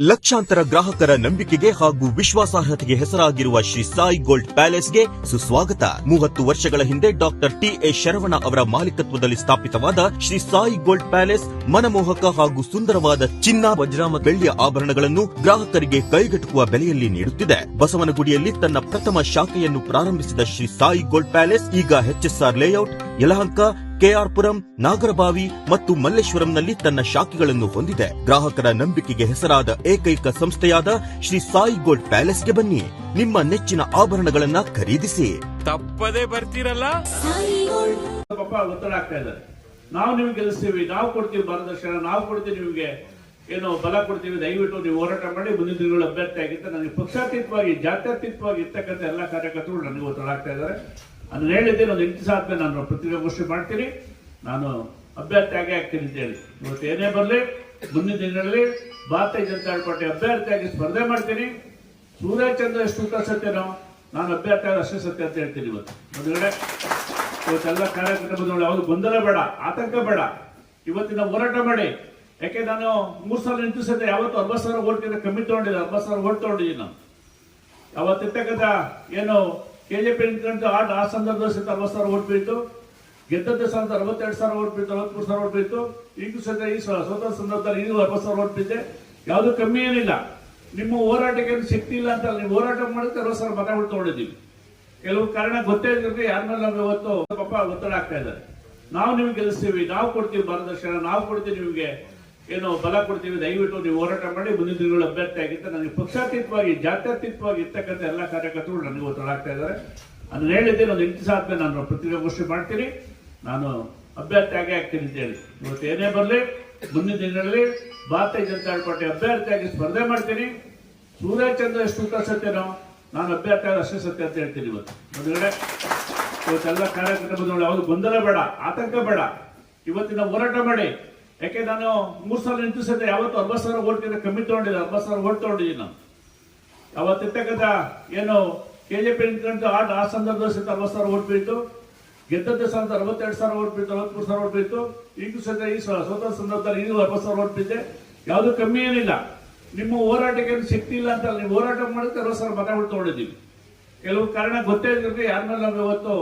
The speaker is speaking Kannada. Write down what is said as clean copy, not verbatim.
ಲಕ್ಷಾಂತರ ಗ್ರಾಹಕರ ನಂಬಿಕೆಗೆ ಹಾಗೂ ವಿಶ್ವಾಸಾರ್ಹತೆಗೆ ಹೆಸರಾಗಿರುವ ಶ್ರೀ ಸಾಯಿ ಗೋಲ್ಡ್ ಪ್ಯಾಲೇಸ್ಗೆ ಸುಸ್ವಾಗತ. 30 ವರ್ಷಗಳ ಹಿಂದೆ ಡಾಕ್ಟರ್ ಟಿ.ಎ. ಶರವಣ ಅವರ ಮಾಲೀಕತ್ವದಲ್ಲಿ ಸ್ಥಾಪಿತವಾದ ಶ್ರೀ ಸಾಯಿ ಗೋಲ್ಡ್ ಪ್ಯಾಲೇಸ್ ಮನಮೋಹಕ ಹಾಗೂ ಸುಂದರವಾದ ಚಿನ್ನ, ವಜ್ರ ಮತ್ತು ಬೆಳ್ಳಿಯ ಆಭರಣಗಳನ್ನು ಗ್ರಾಹಕರಿಗೆ ಕೈಗೆಟುಕುವ ಬೆಲೆಯಲ್ಲಿ ನೀಡುತ್ತಿದೆ. ಬಸವನಗುಡಿಯಲ್ಲಿ ತನ್ನ ಪ್ರಥಮ ಶಾಖೆಯನ್ನು ಪ್ರಾರಂಭಿಸಿದ ಶ್ರೀ ಸಾಯಿ ಗೋಲ್ಡ್ ಪ್ಯಾಲೇಸ್ ಈಗ ಎಚ್ಎಸ್ಆರ್ ಲೇಔಟ್, ಯಲಹಂಕ, ಕೆಆರ್ಪುರಂ, ನಾಗರಬಾವಿ ಮತ್ತು ಮಲ್ಲೇಶ್ವರಂನಲ್ಲಿ ತನ್ನ ಶಾಖೆಗಳನ್ನು ಹೊಂದಿದೆ. ಗ್ರಾಹಕರ ನಂಬಿಕೆಗೆ ಹೆಸರಾದ ಏಕೈಕ ಸಂಸ್ಥೆಯಾದ ಶ್ರೀ ಸಾಯಿ ಗೋಲ್ಡ್ ಪ್ಯಾಲೇಸ್ಗೆ ಬನ್ನಿ. ನಿಮ್ಮ ನೆಚ್ಚಿನ ಆಭರಣಗಳನ್ನ ಖರೀದಿಸಿ. ತಪ್ಪದೇ ಬರ್ತೀರಲ್ಲ. ಪಾಪ ಒತ್ತಡ ಆಗ್ತಾ ಇದ್ದಾರೆ. ನಾವು ನಿಮ್ಗೆ ಗೆಲ್ಲಿಸ್ತೀವಿ, ನಾವು ಕೊಡ್ತೀವಿ ಮಾರ್ಗದರ್ಶನ, ನಾವು ಕೊಡ್ತೀವಿ, ನಿಮ್ಗೆ ಏನೋ ಬಲ ಕೊಡ್ತೀವಿ, ದಯವಿಟ್ಟು ನೀವು ಹೋರಾಟ ಮಾಡಿ ಮುಂದಿನ ದಿನಗಳು ಅಭ್ಯರ್ಥಿ ಆಗಿತ್ತು. ನನಗೆ ಪಕ್ಷಾತೀತವಾಗಿ, ಜಾತ್ಯತೀತವಾಗಿ ಇರ್ತಕ್ಕಂಥ ಎಲ್ಲ ಕಾರ್ಯಕರ್ತರು ನನಗೆ ಒತ್ತಡ ಆಗ್ತಾ ಇದ್ದಾರೆ. ಅದನ್ನ ಹೇಳಿದ್ದೆ, ಒಂದು 8 ದಿವಸ ಆದ್ಮೇಲೆ ನಾನು ಪತ್ರಿಕಾಗೋಷ್ಠಿ ಮಾಡ್ತೀನಿ, ನಾನು ಅಭ್ಯರ್ಥಿ ಆಗೇ ಆಗ್ತೀನಿ ಅಂತ ಹೇಳಿ. ಇವತ್ತು ಏನೇ ಬರಲಿ ಮುಂದಿನ ದಿನಗಳಲ್ಲಿ ಭಾರತೀಯ ಜನತಾ ಪಾರ್ಟಿ ಅಭ್ಯರ್ಥಿಯಾಗಿ ಸ್ಪರ್ಧೆ ಮಾಡ್ತೀನಿ. ಸೂರ್ಯಚಂದ್ರ ಎಷ್ಟು ಸತ್ಯನೋ ನಾನು ಅಭ್ಯರ್ಥಿ ಆಗ ಅಷ್ಟೇ ಸತ್ಯ ಅಂತ ಹೇಳ್ತೀನಿ. ಇವತ್ತೆಲ್ಲ ಕಾರ್ಯಕರ್ತ ಬಂದವರು ಯಾವುದು ಗೊಂದಲ ಬೇಡ, ಆತಂಕ ಬೇಡ. ಇವತ್ತಿನ ಹೋರಾಟ ಮಾಡಿ. ಯಾಕೆ ನಾನು 3 ಸಲ ನಿಂತಿಸಿದ್ದೆ, ಯಾವತ್ತು 40,000 ಓಟ್ಗಿಂತ ಕಮ್ಮಿ ತಗೊಂಡಿದ್ದೆ, 40,000 ಓಟ್ ತಗೊಂಡಿದ್ದೀನಿ ನಾನು. ಯಾವತ್ತಿರ್ತಕ್ಕಂಥ ಏನು ಕೆಜೆಪಿ ನಿಂತ್ಕೊಂಡು ಆ ಸಂದರ್ಭದಲ್ಲಿ 40,000 ಓಟ್ ಬೀಳ್ತು, ಗೆದ್ದದ ಸ್ಥಾನದ 62,000 ಓಟ್ ಬೀಳ್ತು, 43,000 ಓಟ್ ಬೀಳ್ತು. ಈಗೂ ಸಹಿತ ಈ ಸ್ವತಂತ್ರ ಸಂದರ್ಭದಲ್ಲಿ 40,000 ಓಟ್ ಬಿದ್ದೆ. ಯಾವುದು ಕಮ್ಮಿ ಏನಿಲ್ಲ. ನಿಮ್ಮ ಹೋರಾಟಕ್ಕೆ ಶಕ್ತಿ ಇಲ್ಲ ಅಂತ ನೀವು ಹೋರಾಟ ಮಾಡಿದ್ರೆ 60,000 ಮತಗಳು ತಗೊಂಡಿದ್ದೀವಿ. ಕೆಲವು ಕಾರಣ ಗೊತ್ತೇ ಇದ್ರೆ ಯಾರ ಮೇಲೆ ನಾವು ಇವತ್ತು ಪಾಪ ಒತ್ತಡ ಆಗ್ತಾ ಇದ್ದಾರೆ. ನಾವು ನಿಮ್ಗೆ ಗೆಲ್ಲಿಸ್ತೀವಿ, ನಾವು ಕೊಡ್ತೀವಿ ಮಾರ್ಗದರ್ಶನ, ನಾವು ಕೊಡ್ತೀವಿ, ನಿಮ್ಗೆ ಏನೋ ಬಲ ಕೊಡ್ತೀವಿ, ದಯವಿಟ್ಟು ನೀವು ಹೋರಾಟ ಮಾಡಿ ಮುಂದಿನ ದಿನಗಳು ಅಭ್ಯರ್ಥಿ ಆಗಿತ್ತು. ನನಗೆ ಪಕ್ಷಾತೀತವಾಗಿ, ಜಾತ್ಯತೀತವಾಗಿ ಇರ್ತಕ್ಕಂಥ ಎಲ್ಲ ಕಾರ್ಯಕರ್ತರು ನನಗೆ ಒತ್ತಡ ಆಗ್ತಾ ಇದ್ದಾರೆ. ಅದನ್ನ ಹೇಳಿದ್ದೆ, ಒಂದು 8 ದಿವಸ ಆದ್ಮೇಲೆ ನಾನು ಪತ್ರಿಕಾಗೋಷ್ಠಿ ಮಾಡ್ತೀನಿ, ನಾನು ಅಭ್ಯರ್ಥಿ ಆಗೇ ಆಗ್ತೀನಿ ಅಂತ ಹೇಳಿ. ಇವತ್ತು ಏನೇ ಬರಲಿ ಮುಂದಿನ ದಿನಗಳಲ್ಲಿ ಭಾರತೀಯ ಜನತಾ ಪಾರ್ಟಿ ಅಭ್ಯರ್ಥಿಯಾಗಿ ಸ್ಪರ್ಧೆ ಮಾಡ್ತೀನಿ. ಸೂರ್ಯಚಂದ್ರ ಎಷ್ಟು ಸತ್ಯನೋ ನಾನು ಅಭ್ಯರ್ಥಿ ಆಗ ಅಷ್ಟೇ ಸತ್ಯ ಅಂತ ಹೇಳ್ತೀನಿ. ಇವತ್ತೆಲ್ಲ ಕಾರ್ಯಕರ್ತ ಬಂದವರು ಯಾವುದು ಗೊಂದಲ ಬೇಡ, ಆತಂಕ ಬೇಡ. ಇವತ್ತಿನ ಹೋರಾಟ ಮಾಡಿ. ಯಾಕೆ ನಾನು 3 ಸಲ ನಿಂತಿಸಿದ್ದೆ, ಯಾವತ್ತು 40,000 ಓಟ್ಗಿಂತ ಕಮ್ಮಿ ತಗೊಂಡಿದ್ದೆ, 40,000 ಓಟ್ ತಗೊಂಡಿದ್ದೀನಿ ನಾನು. ಯಾವತ್ತಿರ್ತಕ್ಕಂಥ ಏನು ಕೆಜೆಪಿ ನಿಂತ್ಕೊಂಡು ಆ ಸಂದರ್ಭದಲ್ಲಿ 40,000 ಓಟ್ ಬೀಳ್ತು, ಗೆದ್ದದ ಸ್ಥಾನದ 62,000 ಓಟ್ ಬೀಳ್ತು, 43,000 ಓಟ್ ಬೀಳ್ತು. ಈಗೂ ಸಹಿತ ಈ ಸ್ವತಂತ್ರ ಸಂದರ್ಭದಲ್ಲಿ 40,000 ಓಟ್ ಬಿದ್ದೆ. ಯಾವುದು ಕಮ್ಮಿ ಏನಿಲ್ಲ. ನಿಮ್ಮ ಹೋರಾಟಕ್ಕೆ ಶಕ್ತಿ ಇಲ್ಲ ಅಂತ ನೀವು ಹೋರಾಟ ಮಾಡಿದ್ರೆ 60,000 ಮತಗಳು ತಗೊಂಡಿದ್ದೀವಿ. ಕೆಲವು ಕಾರಣ ಗೊತ್ತೇ ಇದ್ರೆ ಯಾರ ಮೇಲೆ ನಾವು ಇವತ್ತು